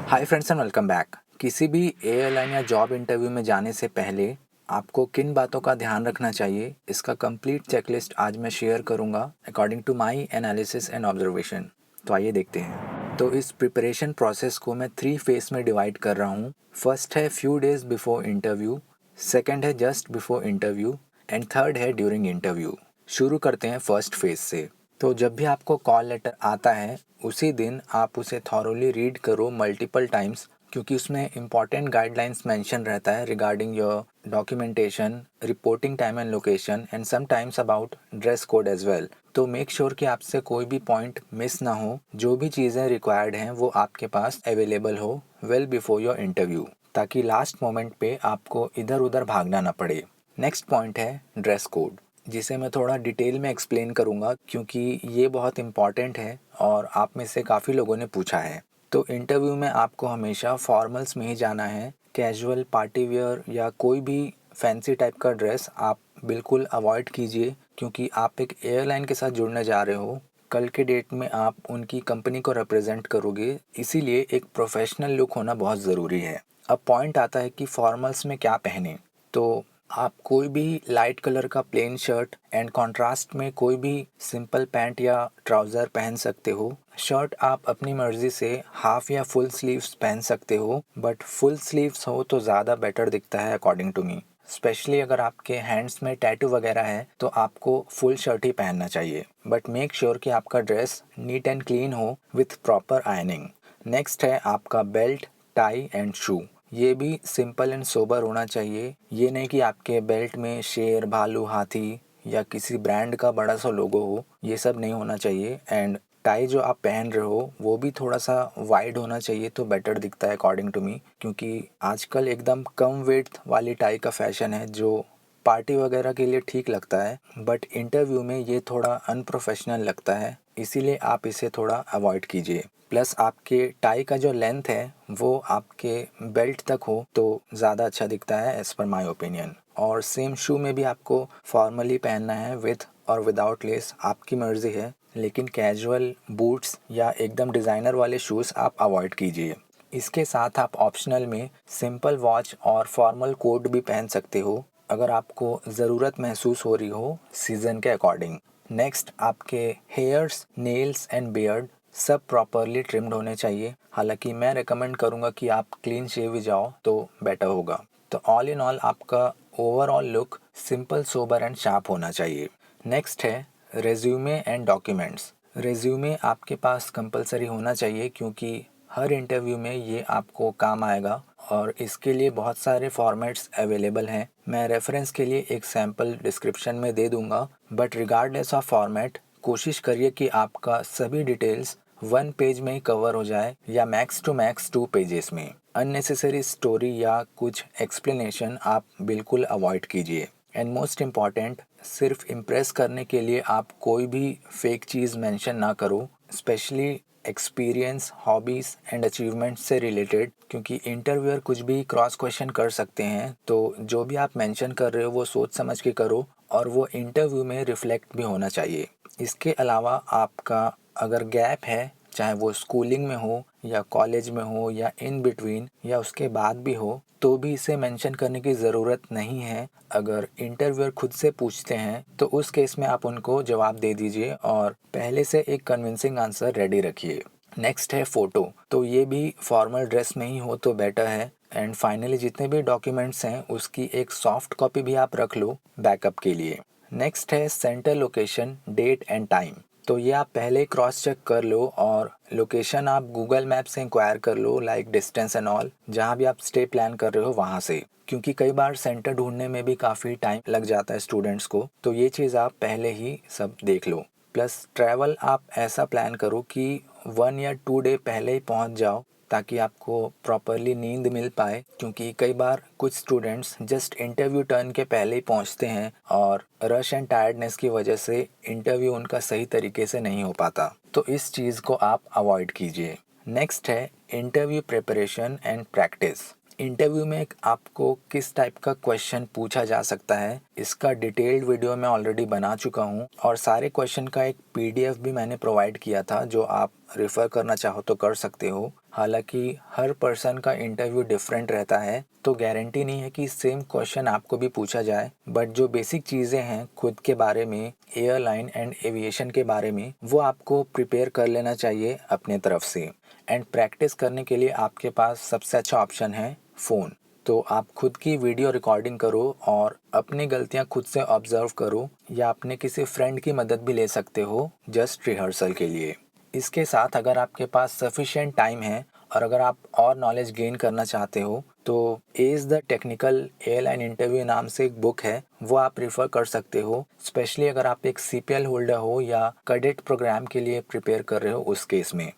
Hi friends and welcome back. किसी भी airline या जॉब इंटरव्यू में जाने से पहले आपको किन बातों का ध्यान रखना चाहिए, इसका कंप्लीट चेकलिस्ट आज मैं शेयर करूंगा according to my analysis and observation. तो आइए देखते हैं। तो इस प्रिपरेशन प्रोसेस को मैं 3 फेज में डिवाइड कर रहा हूँ। फर्स्ट है few days before interview, second है just before interview and third है ड्यूरिंग इंटरव्यू। शुरू करते हैं फर्स्ट फेज से। तो जब भी आपको कॉल लेटर आता है उसी दिन आप उसे थॉरोली रीड करो मल्टीपल टाइम्स, क्योंकि उसमें इम्पॉर्टेंट गाइडलाइंस मेंशन रहता है regarding your documentation, reporting time and location and sometimes about dress code as well. तो मेक श्योर कि आपसे कोई भी पॉइंट मिस ना हो, जो भी चीज़ें रिक्वायर्ड हैं वो आपके पास अवेलेबल हो वेल बिफोर योर इंटरव्यू, ताकि लास्ट मोमेंट पे आपको इधर उधर भागना ना पड़े। नेक्स्ट पॉइंट है ड्रेस कोड, जिसे मैं थोड़ा डिटेल में एक्सप्लेन करूँगा क्योंकि ये बहुत इम्पॉर्टेंट है और आप में से काफ़ी लोगों ने पूछा है। तो इंटरव्यू में आपको हमेशा फॉर्मल्स में ही जाना है। कैजुअल, पार्टी वियर या कोई भी फैंसी टाइप का ड्रेस आप बिल्कुल अवॉइड कीजिए, क्योंकि आप एक एयरलाइन के साथ जुड़ने जा रहे हो। कल के डेट में आप उनकी कंपनी को रिप्रेजेंट करोगे, इसीलिए एक प्रोफेशनल लुक होना बहुत ज़रूरी है। अब पॉइंट आता है कि फॉर्मल्स में क्या पहने। तो आप कोई भी लाइट कलर का प्लेन शर्ट एंड कंट्रास्ट में कोई भी सिंपल पैंट या ट्राउज़र पहन सकते हो। शर्ट आप अपनी मर्ज़ी से हाफ या फुल स्लीव्स पहन सकते हो, बट फुल स्लीव्स हो तो ज़्यादा बेटर दिखता है अकॉर्डिंग टू मी। स्पेशली अगर आपके हैंड्स में टैटू वगैरह है तो आपको फुल शर्ट ही पहनना चाहिए, बट मेक श्योर कि आपका ड्रेस नीट एंड क्लीन हो विथ प्रॉपर आयनिंग। नेक्स्ट है आपका बेल्ट, टाई एंड शू। ये भी सिंपल एंड सोबर होना चाहिए। ये नहीं कि आपके बेल्ट में शेर, भालू, हाथी या किसी ब्रांड का बड़ा सा लोगो हो, ये सब नहीं होना चाहिए। एंड टाई जो आप पहन रहे हो वो भी थोड़ा सा वाइड होना चाहिए तो बेटर दिखता है अकॉर्डिंग टू मी, क्योंकि आजकल एकदम कम वेट वाली टाई का फैशन है जो पार्टी वगैरह के लिए ठीक लगता है, बट इंटरव्यू में ये थोड़ा अनप्रोफेशनल लगता है, इसीलिए आप इसे थोड़ा अवॉइड कीजिए। प्लस आपके टाई का जो लेंथ है वो आपके बेल्ट तक हो तो ज़्यादा अच्छा दिखता है एज़ पर माय ओपिनियन। और सेम शू में भी आपको फॉर्मली पहनना है विथ और विदाउट लेस, आपकी मर्ज़ी है, लेकिन कैजुअल बूट्स या एकदम डिज़ाइनर वाले शूज़ आप अवॉइड कीजिए। इसके साथ आप ऑप्शनल में सिंपल वॉच और फॉर्मल कोट भी पहन सकते हो अगर आपको ज़रूरत महसूस हो रही हो सीज़न के अकॉर्डिंग। नेक्स्ट, आपके हेयर्स, नेल्स एंड बियर्ड सब प्रॉपरली ट्रिम्ड होने चाहिए। हालांकि मैं रेकमेंड करूँगा कि आप क्लीन शेव ही जाओ तो बेटर होगा। तो ऑल इन ऑल आपका overall look simple, sober and sharp होना चाहिए। नेक्स्ट है रेज्यूमे एंड डॉक्यूमेंट्स। रेज्यूमे आपके पास कंपलसरी होना चाहिए, क्योंकि हर इंटरव्यू में ये आपको काम आएगा और इसके लिए बहुत सारे फॉर्मेट्स अवेलेबल हैं। मैं रेफरेंस के लिए एक सैम्पल डिस्क्रिप्शन में दे दूंगा, बट रिगार्डलेस ऑफ फॉर्मेट कोशिश करिए कि आपका सभी डिटेल्स 1 पेज में ही कवर हो जाए या मैक्स टू मैक्स 2 पेजेस में। अननेसेसरी स्टोरी या कुछ एक्सप्लेनेशन आप बिल्कुल अवॉइड कीजिए। एंड मोस्ट इम्पॉर्टेंट, सिर्फ इम्प्रेस करने के लिए आप कोई भी फेक चीज़ मेंशन ना करो, specially experience, hobbies and achievement से रिलेटेड, क्योंकि इंटरव्यूअर कुछ भी क्रॉस क्वेश्चन कर सकते हैं। तो जो भी आप मेंशन कर रहे हो वो सोच समझ के करो और वो इंटरव्यू में रिफ्लेक्ट भी होना चाहिए। इसके अलावा आपका अगर गैप है, चाहे वो स्कूलिंग में हो या कॉलेज में हो या इन बिटवीन या उसके बाद भी हो, तो भी इसे मेंशन करने की ज़रूरत नहीं है। अगर इंटरव्यूअर खुद से पूछते हैं तो उस केस में आप उनको जवाब दे दीजिए और पहले से एक कन्विंसिंग आंसर रेडी रखिए। नेक्स्ट है फ़ोटो। तो ये भी फॉर्मल ड्रेस में ही हो तो बेटर है। एंड फाइनली जितने भी डॉक्यूमेंट्स हैं उसकी एक सॉफ्ट कॉपी भी आप रख लो बैकअप के लिए। नेक्स्ट है center, location, date and time. तो ये आप पहले ही क्रॉस चेक कर लो और लोकेशन आप गूगल मैप से इंक्वायर कर लो, लाइक डिस्टेंस एंड ऑल, जहाँ भी आप स्टे प्लान कर रहे हो वहाँ से, क्योंकि कई बार सेंटर ढूंढने में भी काफ़ी टाइम लग जाता है स्टूडेंट्स को। तो ये चीज़ आप पहले ही सब देख लो। प्लस ट्रैवल आप ऐसा प्लान करो कि 1 या 2 डे पहले ही पहुँच जाओ, ताकि आपको प्रॉपरली नींद मिल पाए, क्योंकि कई बार कुछ स्टूडेंट्स जस्ट इंटरव्यू टर्न के पहले ही पहुंचते हैं और रश एंड टायर्डनेस की वजह से इंटरव्यू उनका सही तरीके से नहीं हो पाता। तो इस चीज़ को आप अवॉइड कीजिए। नेक्स्ट है interview preparation and practice. Interview में आपको किस टाइप का क्वेश्चन पूछा जा सकता है, इसका डिटेल्ड वीडियो मैं ऑलरेडी बना चुका हूँ और सारे क्वेश्चन का एक पीडीएफ भी मैंने प्रोवाइड किया था, जो आप रेफ़र करना चाहो तो कर सकते हो। हालांकि हर पर्सन का इंटरव्यू डिफरेंट रहता है, तो गारंटी नहीं है कि सेम क्वेश्चन आपको भी पूछा जाए, बट जो बेसिक चीज़ें हैं खुद के बारे में, एयरलाइन एंड एविएशन के बारे में, वो आपको प्रिपेयर कर लेना चाहिए अपने तरफ से। एंड प्रैक्टिस करने के लिए आपके पास सबसे अच्छा ऑप्शन है फ़ोन। तो आप खुद की वीडियो रिकॉर्डिंग करो और अपनी गलतियां खुद से ऑब्जर्व करो, या अपने किसी फ्रेंड की मदद भी ले सकते हो जस्ट रिहर्सल के लिए। इसके साथ अगर आपके पास सफिशिएंट टाइम है और अगर आप और नॉलेज गेन करना चाहते हो, तो as the technical airline interview नाम से एक बुक है, वो आप रेफर कर सकते हो, स्पेशली अगर आप एक सीपीएल होल्डर हो या कैडेट प्रोग्राम के लिए प्रिपेयर कर रहे हो उस केस में।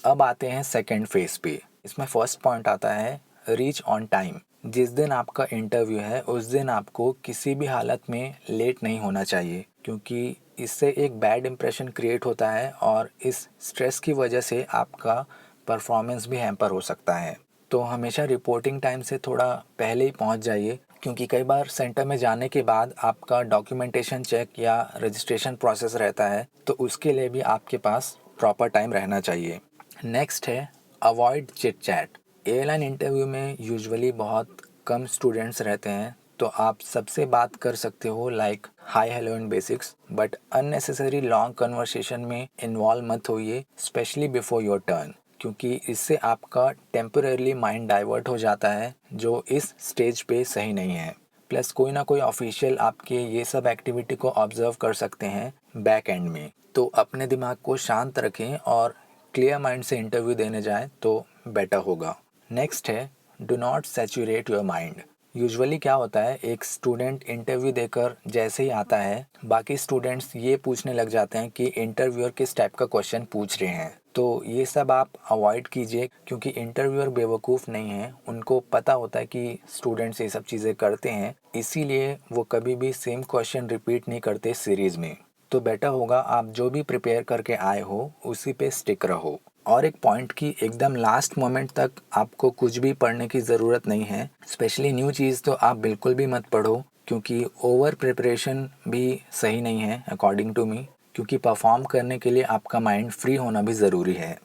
अब आते हैं सेकेंड फेज पे। इसमें फर्स्ट पॉइंट आता है रीच ऑन टाइम। जिस दिन आपका इंटरव्यू है उस दिन आपको किसी भी हालत में लेट नहीं होना चाहिए, क्योंकि इससे एक बैड इंप्रेशन क्रिएट होता है और इस स्ट्रेस की वजह से आपका परफॉर्मेंस भी हैम्पर हो सकता है। तो हमेशा रिपोर्टिंग टाइम से थोड़ा पहले ही पहुंच जाइए, क्योंकि कई बार सेंटर में जाने के बाद आपका डॉक्यूमेंटेशन चेक या रजिस्ट्रेशन प्रोसेस रहता है, तो उसके लिए भी आपके पास प्रॉपर टाइम रहना चाहिए। नेक्स्ट है avoid chit chat. Airline interview में यूजुअली बहुत कम स्टूडेंट्स रहते हैं, तो आप सबसे बात कर सकते हो like hi hello and basics, but unnecessary long conversation में इन्वॉल्व मत होइए, स्पेशली बिफोर योर टर्न, क्योंकि इससे आपका टेम्परेली माइंड डाइवर्ट हो जाता है, जो इस स्टेज पे सही नहीं है। प्लस कोई ना कोई ऑफिशियल आपके ये सब एक्टिविटी को ऑब्जर्व कर सकते हैं बैक एंड में, तो अपने दिमाग को शांत रखें और क्लियर माइंड से इंटरव्यू देने जाएं तो बेटर होगा। नेक्स्ट है do not saturate your mind. Usually क्या होता है, एक स्टूडेंट इंटरव्यू देकर जैसे ही आता है, बाकी स्टूडेंट्स ये पूछने लग जाते हैं कि इंटरव्यूअर किस टाइप का क्वेश्चन पूछ रहे हैं। तो ये सब आप अवॉइड कीजिए, क्योंकि इंटरव्यूअर बेवकूफ़ नहीं है, उनको पता होता है कि स्टूडेंट्स ये सब चीज़ें करते हैं, इसीलिए वो कभी भी सेम क्वेश्चन रिपीट नहीं करते सीरीज़ में। तो बेटर होगा आप जो भी प्रिपेयर करके आए हो उसी पे स्टिक रहो। और एक पॉइंट की एकदम लास्ट मोमेंट तक आपको कुछ भी पढ़ने की ज़रूरत नहीं है, स्पेशली न्यू चीज़ तो आप बिल्कुल भी मत पढ़ो, क्योंकि ओवर प्रिपरेशन भी सही नहीं है अकॉर्डिंग टू मी, क्योंकि परफॉर्म करने के लिए आपका माइंड फ्री होना भी ज़रूरी है।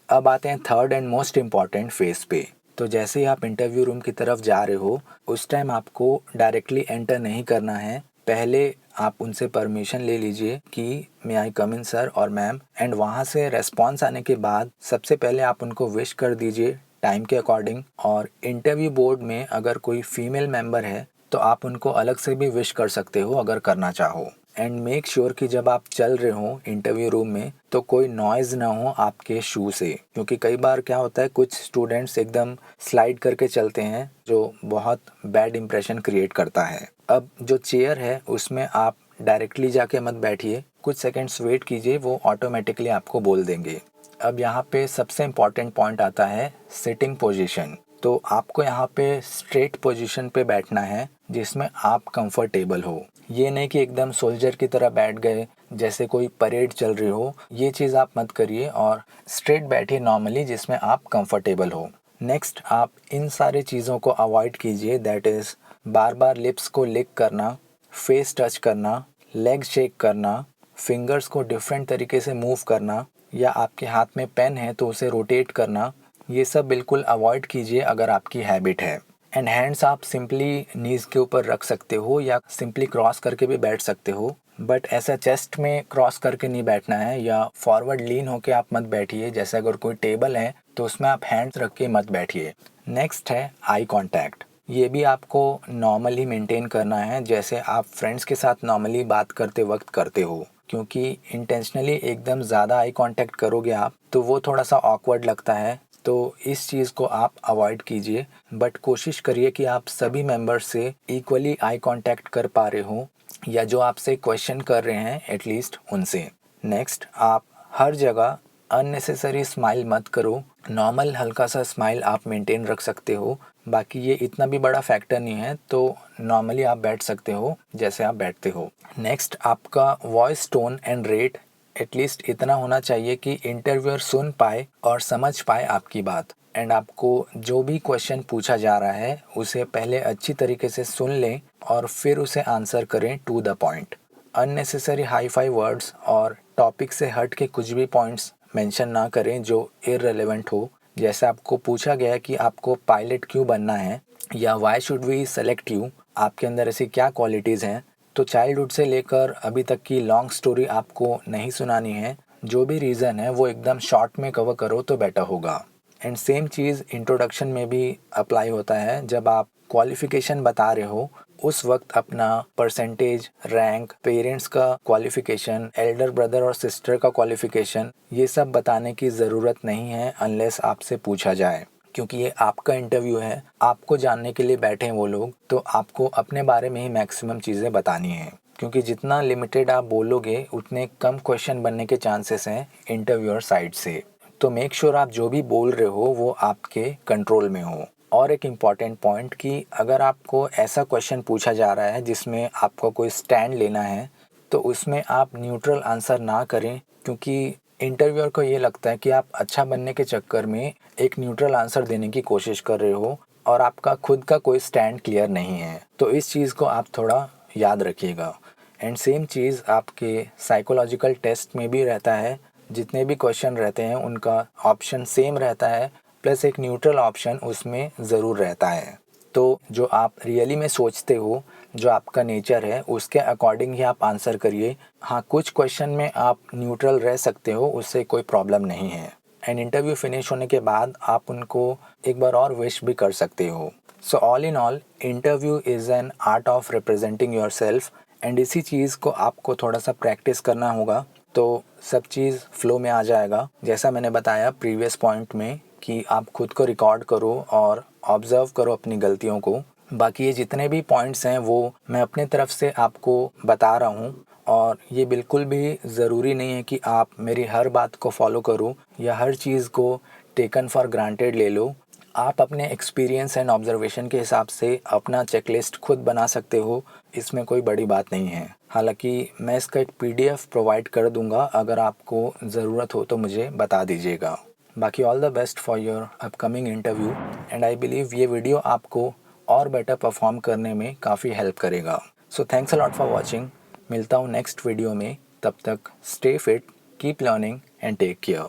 अब आते हैं third and most important phase पे। तो जैसे ही आप इंटरव्यू रूम की तरफ जा रहे हो, उस टाइम आपको डायरेक्टली एंटर नहीं करना है, पहले आप उनसे परमिशन ले लीजिए कि मे आई कम इन सर और मैम, एंड वहाँ से रेस्पॉन्स आने के बाद सबसे पहले आप उनको विश कर दीजिए टाइम के अकॉर्डिंग। और इंटरव्यू बोर्ड में अगर कोई फीमेल मेंबर है तो आप उनको अलग से भी विश कर सकते हो अगर करना चाहो। एंड मेक श्योर कि जब आप चल रहे हो इंटरव्यू रूम में तो कोई नॉइज़ ना हो आपके शू से, क्योंकि कई बार क्या होता है कुछ स्टूडेंट्स एकदम स्लाइड करके चलते हैं, जो बहुत बैड इंप्रेशन क्रिएट करता है। अब जो चेयर है उसमें आप डायरेक्टली जाके मत बैठिए, कुछ सेकंड्स वेट कीजिए, वो ऑटोमेटिकली आपको बोल देंगे। अब यहाँ पे सबसे इम्पॉर्टेंट पॉइंट आता है सिटिंग पोजीशन। तो आपको यहाँ पे स्ट्रेट पोजीशन पे बैठना है जिसमें आप कंफर्टेबल हो। ये नहीं कि एकदम सोल्जर की तरह बैठ गए जैसे कोई परेड चल रही हो, ये चीज़ आप मत करिए और स्ट्रेट बैठिए नॉर्मली जिसमें आप कंफर्टेबल हो। नेक्स्ट, आप इन सारी चीज़ों को अवॉइड कीजिए, that is bar bar lips को लिक करना, फेस टच करना, लेग शेक करना, फिंगर्स को डिफरेंट तरीके से मूव करना, या आपके हाथ में पेन है तो उसे रोटेट करना, ये सब बिल्कुल अवॉइड कीजिए अगर आपकी हैबिट है। एंड हैंड्स आप सिंपली नीज़ के ऊपर रख सकते हो या सिंपली क्रॉस करके भी बैठ सकते हो, बट ऐसा चेस्ट में क्रॉस करके नहीं बैठना है, या फॉरवर्ड लीन होके आप मत बैठिए, जैसे अगर कोई टेबल है तो उसमें आप हैंड्स रख के मत बैठिए। नेक्स्ट है आई कांटेक्ट। ये भी आपको नॉर्मली मेंटेन करना है, जैसे आप फ्रेंड्स के साथ नॉर्मली बात करते वक्त करते हो, क्योंकि इंटेंशनली एकदम ज़्यादा आई कांटेक्ट करोगे आप तो वो थोड़ा सा ऑकवर्ड लगता है, तो इस चीज़ को आप अवॉइड कीजिए। बट कोशिश करिए कि आप सभी मेंबर्स से इक्वली आई कांटेक्ट कर पा रहे हो, या जो आपसे क्वेश्चन कर रहे हैं एटलीस्ट उनसे। नेक्स्ट, आप हर जगह अननेसेसरी स्माइल मत करो, नॉर्मल हल्का सा स्माइल आप मेंटेन रख सकते हो, बाकी ये इतना भी बड़ा फैक्टर नहीं है, तो नॉर्मली आप बैठ सकते हो जैसे आप बैठते हो। नेक्स्ट, आपका voice tone and rate at least इतना होना चाहिए कि इंटरव्यूअर सुन पाए और समझ पाए आपकी बात, एंड आपको जो भी क्वेश्चन पूछा जा रहा है उसे पहले अच्छी तरीके से सुन लें और फिर उसे आंसर करें to the point. Unnecessary hi fi words और टॉपिक से हट के कुछ भी पॉइंट्स मेंशन ना करें जो इररिलेवेंट हो। जैसे आपको पूछा गया कि आपको पायलट क्यों बनना है या why should we select you, आपके अंदर ऐसी क्या क्वालिटीज़ हैं, तो चाइल्डहुड से लेकर अभी तक की लॉन्ग स्टोरी आपको नहीं सुनानी है। जो भी रीज़न है वो एकदम शॉर्ट में कवर करो तो बेटर होगा। एंड सेम चीज़ इंट्रोडक्शन में भी अप्लाई होता है। जब आप क्वालिफ़िकेशन बता रहे हो उस वक्त अपना परसेंटेज, रैंक, पेरेंट्स का क्वालिफ़िकेशन, एल्डर ब्रदर और सिस्टर का क्वालिफ़िकेशन, ये सब बताने की ज़रूरत नहीं है अनलेस आपसे पूछा जाए, क्योंकि ये आपका इंटरव्यू है, आपको जानने के लिए बैठे हैं वो लोग, तो आपको अपने बारे में ही मैक्सिमम चीज़ें बतानी है। क्योंकि जितना लिमिटेड आप बोलोगे उतने कम क्वेश्चन बनने के चांसेस हैं इंटरव्यूअर साइड से। तो मेक श्योर आप जो भी बोल रहे हो वो आपके कंट्रोल में हो। और एक इम्पॉर्टेंट पॉइंट कि अगर आपको ऐसा क्वेश्चन पूछा जा रहा है जिसमें आपको कोई स्टैंड लेना है तो उसमें आप न्यूट्रल आंसर ना करें, क्योंकि इंटरव्यूअर को ये लगता है कि आप अच्छा बनने के चक्कर में एक न्यूट्रल आंसर देने की कोशिश कर रहे हो और आपका खुद का कोई स्टैंड क्लियर नहीं है। तो इस चीज़ को आप थोड़ा याद रखिएगा। एंड सेम चीज़ आपके साइकोलॉजिकल टेस्ट में भी रहता है। जितने भी क्वेश्चन रहते हैं उनका ऑप्शन सेम रहता है, प्लस एक न्यूट्रल ऑप्शन उसमें ज़रूर रहता है। तो जो आप रियली में सोचते हो, जो आपका नेचर है, उसके अकॉर्डिंग ही आप आंसर करिए। हाँ, कुछ क्वेश्चन में आप न्यूट्रल रह सकते हो, उससे कोई प्रॉब्लम नहीं है। एंड इंटरव्यू फिनिश होने के बाद आप उनको एक बार और विश भी कर सकते हो। So all in all, interview is an art of representing your self. And इसी चीज़ को आपको थोड़ा सा प्रैक्टिस करना होगा तो सब चीज़ फ्लो में आ जाएगा। जैसा मैंने बताया प्रीवियस पॉइंट में कि आप खुद को रिकॉर्ड करो और ऑब्ज़र्व करो अपनी गलतियों को। बाकी ये जितने भी पॉइंट्स हैं वो मैं अपने तरफ से आपको बता रहा हूँ, और ये बिल्कुल भी ज़रूरी नहीं है कि आप मेरी हर बात को फॉलो करो या हर चीज़ को टेकन फॉर ग्रांटेड ले लो। आप अपने एक्सपीरियंस एंड ऑब्जर्वेशन के हिसाब से अपना चेकलिस्ट खुद बना सकते हो, इसमें कोई बड़ी बात नहीं है। हालांकि मैं इसका एक पीडीएफ प्रोवाइड कर दूंगा, अगर आपको ज़रूरत हो तो मुझे बता दीजिएगा। बाकी all the best for your upcoming interview. And I believe ये वीडियो आपको और बेटर परफॉर्म करने में काफ़ी हेल्प करेगा। So thanks a lot for watching. मिलता हूँ नेक्स्ट वीडियो में, तब तक stay fit, keep learning and take care.